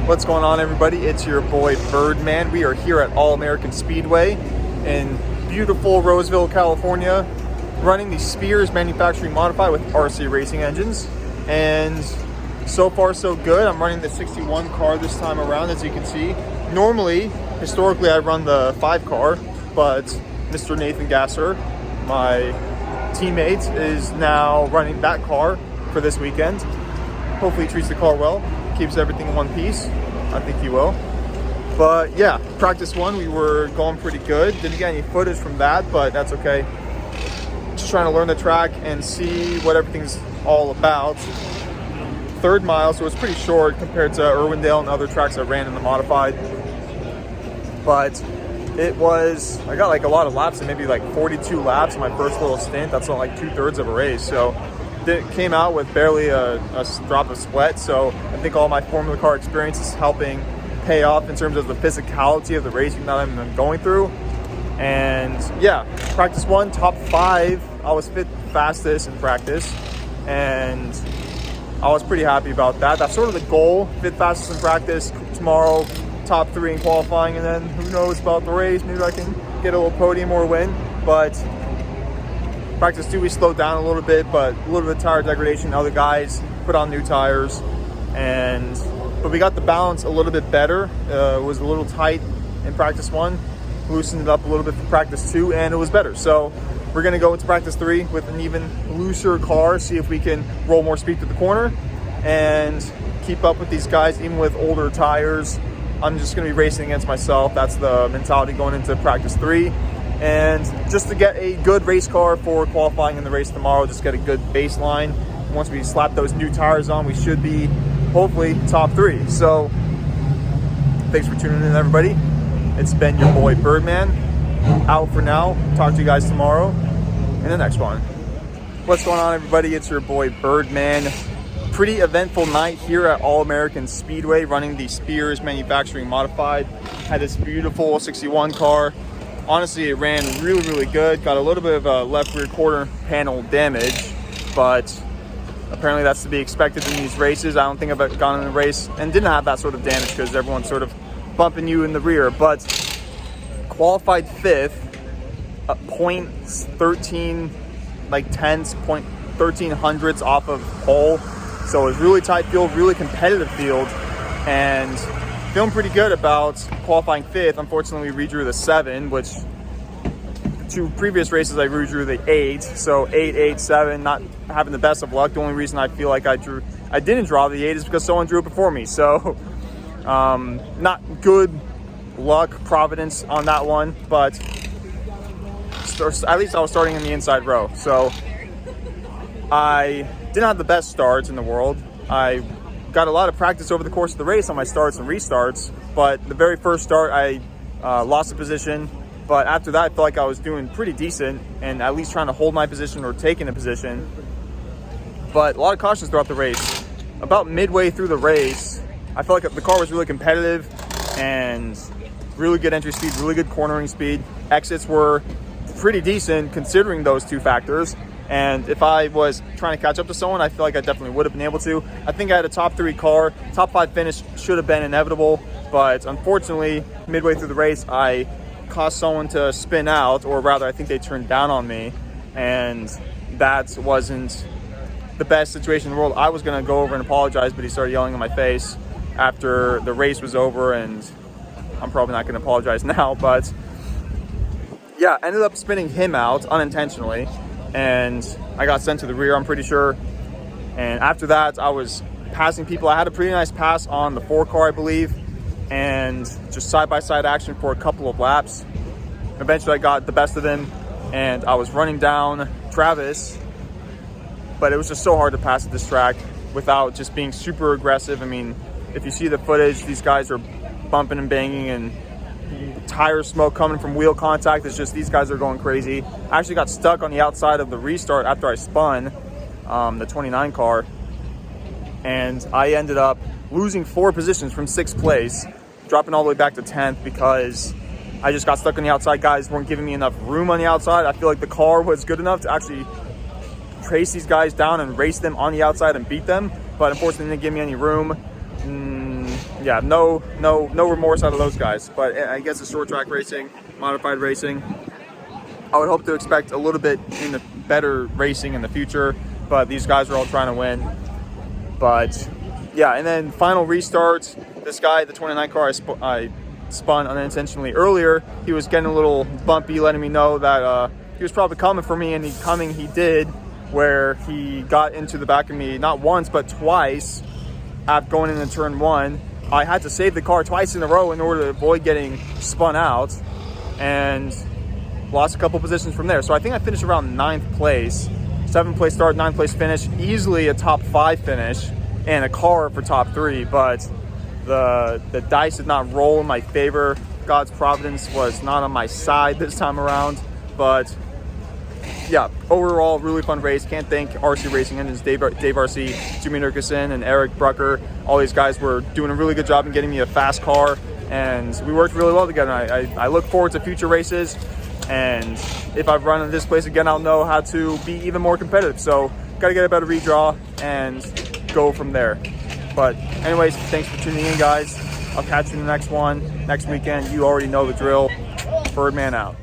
What's going on, everybody? It's your boy Birdman. We are here at All American Speedway in beautiful Roseville, California, running the Spears Manufacturing Modified with Arce Racing Engines. And so far so good. I'm running the 61 car this time around, as you can see. Normally, historically, I run the 5 car, but Mr. Nathan Gasser, my teammate, is now running that car for this weekend. Hopefully he treats the car well, keeps everything in one piece. I think he will. But yeah, practice 1, we were going pretty good. Didn't get any footage from that, but that's okay. Just trying to learn the track and see what everything's all about. 3rd mile, so it's pretty short compared to Irwindale and other tracks I ran in the Modified. But it was, I got like a lot of laps, and maybe like 42 laps in my first little stint. That's not like 2/3 of a race. So it came out with barely a drop of sweat. So I think all my Formula Car experience is helping pay off in terms of the physicality of the racing that I'm going through. And yeah, practice 1, top 5. I was 5th fastest in practice, and I was pretty happy about that. That's sort of the goal, 5th fastest in practice. Tomorrow, top 3 in qualifying, and then who knows about the race. Maybe I can get a little podium or win. But practice 2, we slowed down a little bit, but a little bit of tire degradation. Other guys put on new tires, but we got the balance a little bit better. It was a little tight in practice 1, loosened it up a little bit for practice 2, and it was better. So we're gonna go into practice 3 with an even looser car, see if we can roll more speed to the corner and keep up with these guys, even with older tires. I'm just gonna be racing against myself. That's the mentality going into practice 3. And just to get a good race car for qualifying in the race tomorrow, just get a good baseline. Once we slap those new tires on, we should be hopefully top 3. So thanks for tuning in, everybody. It's been your boy Birdman, out for now. Talk to you guys tomorrow in the next one. What's going on, everybody? It's your boy Birdman. Pretty eventful night here at All American Speedway, running the Spears Manufacturing Modified. Had this beautiful 61 car. Honestly, it ran really good. Got a little bit of a left rear quarter panel damage, but apparently that's to be expected in these races. I don't think I've gone in a race and didn't have that sort of damage because everyone's sort of bumping you in the rear. But qualified 5th, 0.13, like 0.13 off of pole. So it was really tight field, really competitive field, and feeling pretty good about qualifying 5th. Unfortunately, we redrew the 7, which the 2 previous races I redrew the 8. So 8, 8, 7, not having the best of luck. The only reason I feel like I didn't draw the 8 is because someone drew it before me. So not good luck, providence on that one, but at least I was starting in the inside row. So I didn't have the best starts in the world. I got a lot of practice over the course of the race on my starts and restarts, but the very first start I lost a position. But after that, I felt like I was doing pretty decent and at least trying to hold my position or taking a position. But a lot of cautions throughout the race. About midway through the race, I felt like the car was really competitive and really good entry speed, really good cornering speed. Exits were pretty decent considering those 2 factors. And if I was trying to catch up to someone, I feel like I definitely would have been able to. I think I had a top 3 car. Top 5 finish should have been inevitable. But unfortunately, midway through the race, I caused someone to spin out, or rather, I think they turned down on me. And that wasn't the best situation in the world. I was going to go over and apologize, but he started yelling in my face after the race was over. And I'm probably not going to apologize now. But yeah, ended up spinning him out unintentionally. And I got sent to the rear, I'm pretty sure. And after that, I was passing people. I had a pretty nice pass on the 4 car, I believe, and just side-by-side action for a couple of laps. Eventually, I got the best of him, and I was running down Travis, but it was just so hard to pass at this track without just being super aggressive. I mean, if you see the footage, these guys are bumping and banging, and tire smoke coming from wheel contact. It's just these guys are going crazy. I actually got stuck on the outside of the restart after I spun the 29 car, and I ended up losing 4 positions from 6th place, dropping all the way back to 10th because I just got stuck on the outside. Guys weren't giving me enough room on the outside. I feel like the car was good enough to actually trace these guys down and race them on the outside and beat them, but unfortunately they didn't give me any room. yeah, no remorse out of those guys. But I guess it's short track racing, modified racing. I would hope to expect a little bit in the better racing in the future, but these guys are all trying to win. But yeah, and then final restarts. This guy, the 29 car I spun unintentionally earlier, he was getting a little bumpy, letting me know that he was probably coming for me, and he did, where he got into the back of me not once but twice after going into turn 1. I had to save the car twice in a row in order to avoid getting spun out, and lost a couple positions from there. So I think I finished around 9th place, 7th place start, 9th place finish, easily a top 5 finish and a car for top 3. But the dice did not roll in my favor. God's providence was not on my side this time around. But yeah, overall, really fun race. Can't thank Arce Racing Engines, Dave Arce, Jimmy Nurkison, and Eric Brucker. All these guys were doing a really good job in getting me a fast car, and we worked really well together. I look forward to future races, and if I've run in this place again, I'll know how to be even more competitive. So got to get a better redraw and go from there. But anyways, thanks for tuning in, guys. I'll catch you in the next one next weekend. You already know the drill. Birdman out.